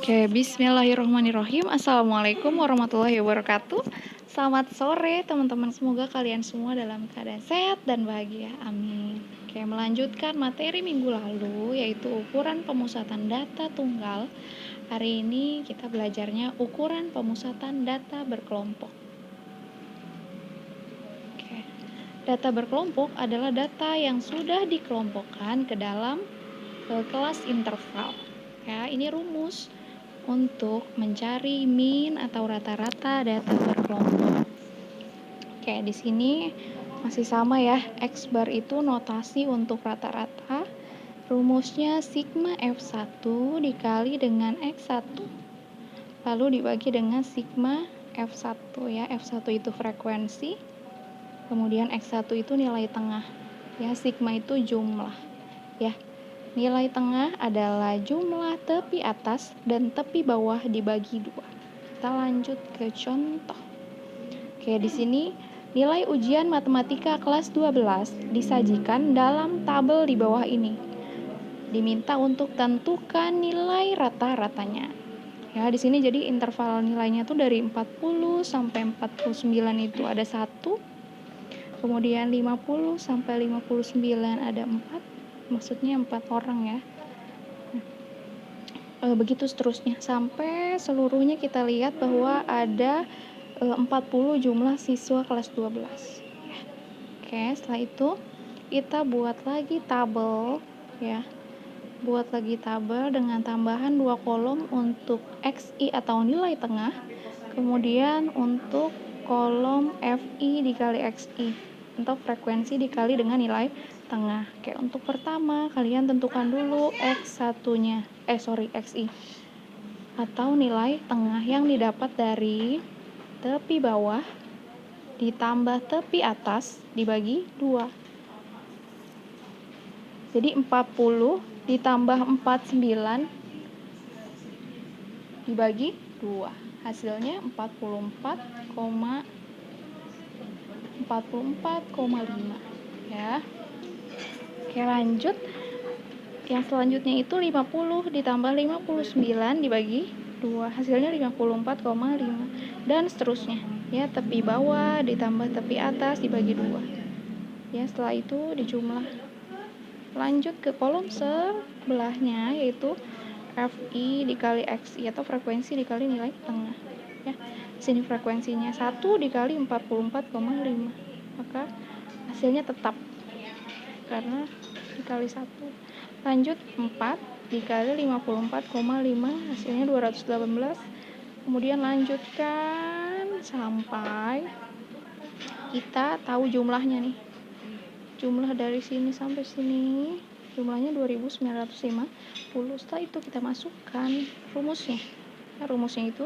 Oke, bismillahirrahmanirrahim. Assalamualaikum warahmatullahi wabarakatuh. Selamat sore teman-teman, semoga kalian semua dalam keadaan sehat dan bahagia, amin. Oke, melanjutkan materi minggu lalu, yaitu ukuran pemusatan data tunggal. Hari ini kita belajarnya ukuran pemusatan data berkelompok. Oke, data berkelompok adalah data yang sudah dikelompokkan ke dalam kelas interval. Ya, ini rumus untuk mencari mean atau rata-rata data berkelompok. Oke, di sini masih sama ya. X bar itu notasi untuk rata-rata. Rumusnya sigma F1 dikali dengan X1. Lalu dibagi dengan sigma F1 ya. F1 itu frekuensi. Kemudian X1 itu nilai tengah. Ya, sigma itu jumlah. Ya. Nilai tengah adalah jumlah tepi atas dan tepi bawah dibagi 2. Kita lanjut ke contoh. Oke, di sini nilai ujian matematika kelas 12 disajikan dalam tabel di bawah ini. Diminta untuk tentukan nilai rata-ratanya. Ya, di sini jadi interval nilainya tuh dari 40 sampai 49 itu ada 1. Kemudian 50 sampai 59 ada 4. Maksudnya 4 orang ya. Begitu seterusnya sampai seluruhnya kita lihat bahwa ada 40 jumlah siswa kelas 12. Oke, setelah itu kita buat lagi tabel ya. Buat lagi tabel dengan tambahan 2 kolom untuk XI atau nilai tengah. Kemudian untuk kolom FI dikali XI atau frekuensi dikali dengan nilai tengah. Oke, untuk pertama kalian tentukan dulu X1-nya. XI atau nilai tengah yang didapat dari tepi bawah ditambah tepi atas dibagi 2. Jadi 40 ditambah 49 dibagi 2. Hasilnya 44,5 ya. Oke, lanjut. Yang selanjutnya itu 50 ditambah 59 dibagi 2. Hasilnya 54,5 dan seterusnya. Ya, tepi bawah ditambah tepi atas dibagi 2. Ya, setelah itu dijumlah. Lanjut ke kolom sebelahnya yaitu FI dikali XI atau frekuensi dikali nilai tengah. Ya, sini frekuensinya 1 dikali 44,5. Maka hasilnya tetap karena dikali 1. Lanjut 4 dikali 54,5 hasilnya 218. Kemudian lanjutkan sampai kita tahu jumlahnya nih. Jumlah dari sini sampai sini jumlahnya 2950. Setelah itu kita masukkan rumusnya. Nah, rumusnya itu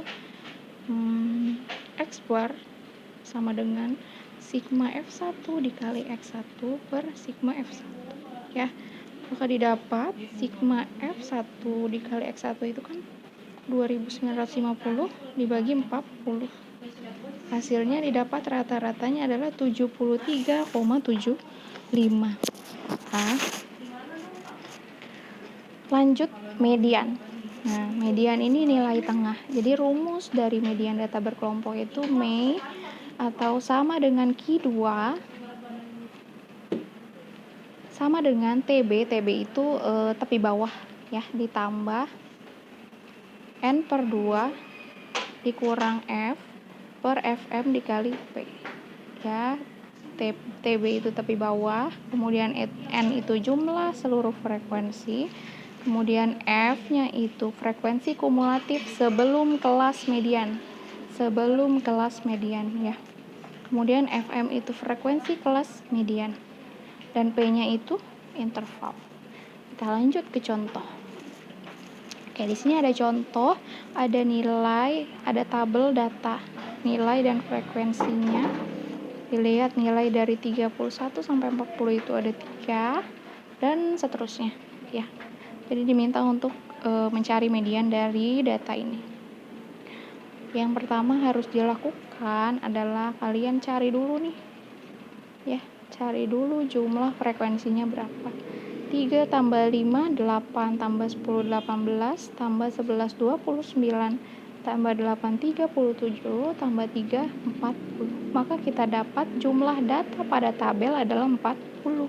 X bar sama dengan sigma F1 dikali X1 per sigma F1 ya. Maka didapat sigma F1 dikali X1 itu kan 2950 dibagi 40. Hasilnya didapat rata-ratanya adalah 73,75. Nah, lanjut median. Nah, median ini nilai tengah. Jadi rumus dari median data berkelompok itu M atau sama dengan Q2 sama dengan TB. TB itu tepi bawah ya, ditambah N per 2 dikurang F per FM dikali P ya. TB itu tepi bawah, kemudian N itu jumlah seluruh frekuensi, kemudian F-nya itu frekuensi kumulatif sebelum kelas median ya. Kemudian FM itu frekuensi kelas median dan P-nya itu interval. Kita lanjut ke contoh. Oke, di sini ada contoh, ada nilai, ada tabel data nilai dan frekuensinya. Dilihat nilai dari 31 sampai 40 itu ada 3 dan seterusnya ya. Jadi diminta untuk mencari median dari data ini. Yang pertama harus dilakukan adalah kalian cari dulu nih. Ya, cari dulu jumlah frekuensinya berapa. 3 tambah 5 8, tambah 10 18, tambah 11 29, tambah 8 37, tambah 3 40. Maka kita dapat jumlah data pada tabel adalah 40.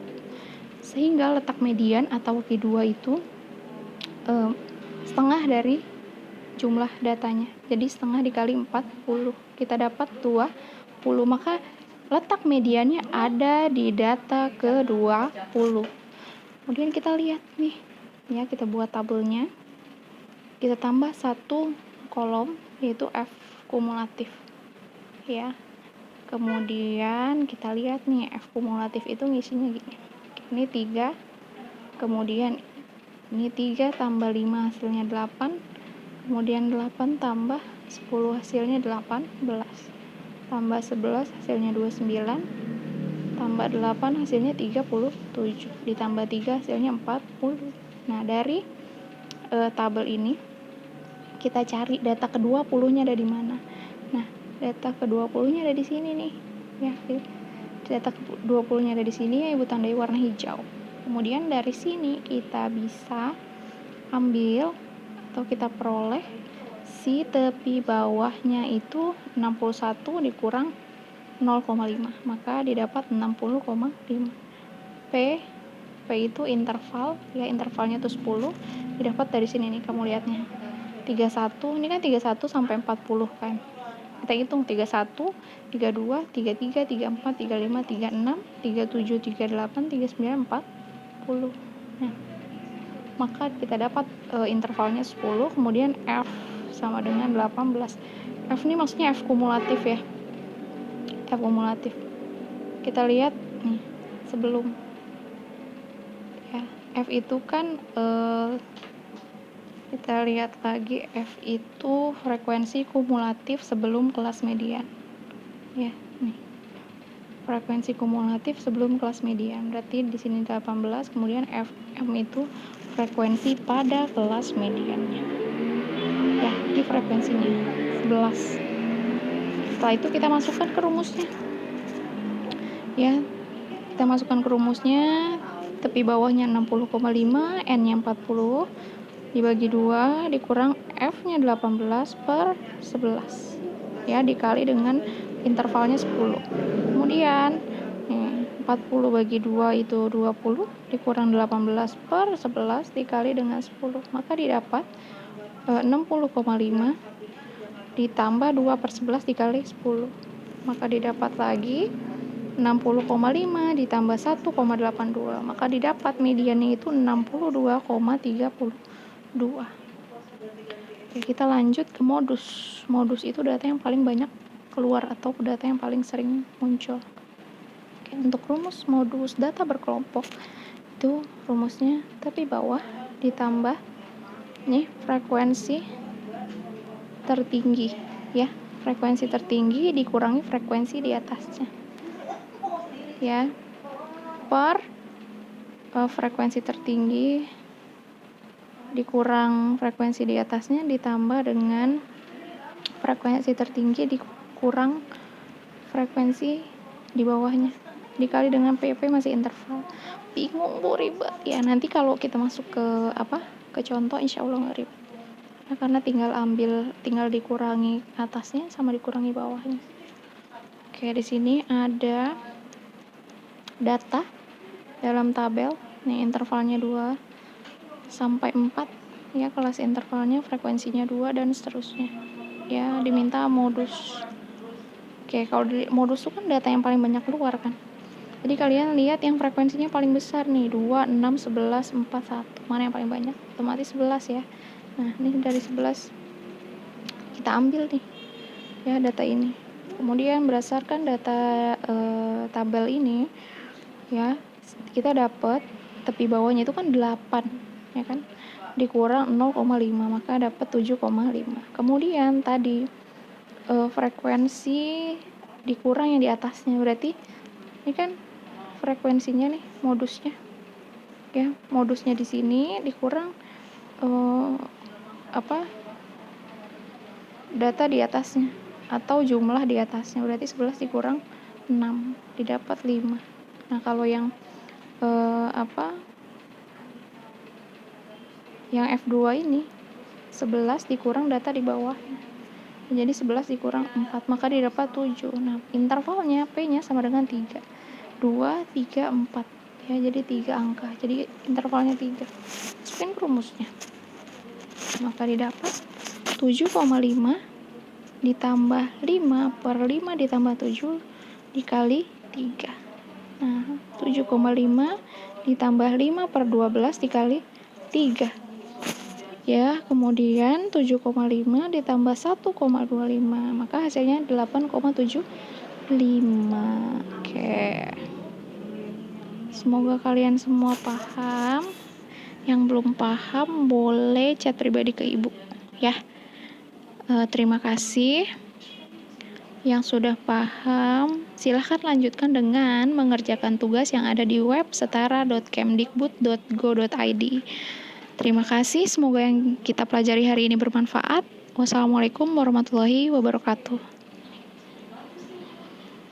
Sehingga letak median atau Q2 itu setengah dari jumlah datanya. Jadi setengah dikali 40, kita dapat 20. Maka letak mediannya ada di data ke-20. Kemudian kita lihat nih, ya, kita buat tabelnya. Kita tambah satu kolom yaitu F kumulatif. Ya. Kemudian kita lihat nih, F kumulatif itu ngisinya gini. Ini 3. Kemudian ini 3 tambah 5 hasilnya 8. Kemudian 8 tambah 10 hasilnya 18. Tambah 11 hasilnya 29. Tambah 8 hasilnya 37. Ditambah 3 hasilnya 40. Nah, dari tabel ini kita cari data ke-20-nya ada di mana. Nah, data ke-20-nya ada di sini nih. Ya, data ke-20-nya ada di sini, ya, Ibu tandai warna hijau. Kemudian dari sini kita bisa ambil atau kita peroleh si tepi bawahnya itu 61 dikurang 0,5, maka didapat 60,5. P itu interval, ya, intervalnya itu 10, didapat dari sini nih, kamu lihatnya 31, ini kan 31 sampai 40 kan, kita hitung 31, 32, 33, 34, 35, 36, 37, 38, 39, 40. Nah, maka kita dapat intervalnya 10, kemudian F sama dengan 18. F ini maksudnya F kumulatif, ya, F kumulatif. Kita lihat nih sebelum, ya, F itu kan kita lihat lagi, F itu frekuensi kumulatif sebelum kelas median, ya, nih frekuensi kumulatif sebelum kelas median, berarti di sini 18, kemudian FM itu frekuensi pada kelas mediannya, ya, ini frekuensinya 11. Setelah itu kita masukkan ke rumusnya, ya, kita masukkan ke rumusnya. Tepi bawahnya 60,5, N-nya 40, dibagi 2, dikurang F-nya 18 per 11, ya, dikali dengan intervalnya 10. Kemudian 40 bagi 2 itu 20, dikurang 18 per 11 dikali dengan 10, maka didapat 60,5 ditambah 2 per 11 dikali 10, maka didapat lagi 60,5 ditambah 1,82, maka didapat mediannya itu 62,32. Oke, kita lanjut ke modus. Modus itu data yang paling banyak keluar atau data yang paling sering muncul. Oke, untuk rumus modus data berkelompok itu rumusnya tepi bawah ditambah nih frekuensi tertinggi, ya, frekuensi tertinggi dikurangi frekuensi di atasnya, ya, per frekuensi tertinggi dikurang frekuensi di atasnya ditambah dengan frekuensi tertinggi dikurang frekuensi di bawahnya dikali dengan PP masih interval. Bingung, Bu, ribet ya. Nanti kalau kita masuk ke contoh insya Allah nggak ribet, nah, karena tinggal dikurangi atasnya sama dikurangi bawahnya. Oke, di sini ada data dalam tabel nih, intervalnya 2 sampai 4, ya, kelas intervalnya frekuensinya 2 dan seterusnya, ya, diminta modus. Oke, kalau di modus itu kan data yang paling banyak keluar kan, jadi kalian lihat yang frekuensinya paling besar nih 2, 6, 11, 4, 1, mana yang paling banyak, otomatis 11, ya. Nah, ini dari 11 kita ambil nih, ya, data ini. Kemudian berdasarkan data tabel ini, ya, kita dapat tepi bawahnya itu kan 8, ya kan, dikurang 0,5, maka dapat 7,5. Kemudian tadi frekuensi dikurang yang di atasnya, berarti ini kan frekuensinya nih, modusnya, ya, modusnya di sini dikurang data di atasnya atau jumlah di atasnya, berarti 11 dikurang 6 didapat 5. Nah, kalau yang yang F2 ini 11 dikurang data di bawahnya. Jadi 11 dikurang 4, maka didapat 7. Nah, intervalnya P-nya sama dengan 3. 2, 3, 4. Ya, jadi 3 angka. Jadi intervalnya 3. Masukin ke rumusnya. Maka didapat 7,5 ditambah 5 per 5 ditambah 7 dikali 3. Nah, 7,5 ditambah 5 per 12 dikali 3. Ya, kemudian 7,5 ditambah 1,25, maka hasilnya 8,75. Oke. Semoga kalian semua paham. Yang belum paham boleh chat pribadi ke ibu, ya. Terima kasih. Yang sudah paham, silahkan lanjutkan dengan mengerjakan tugas yang ada di web setara.kemdikbud.go.id. Terima kasih, semoga yang kita pelajari hari ini bermanfaat. Wassalamualaikum warahmatullahi wabarakatuh.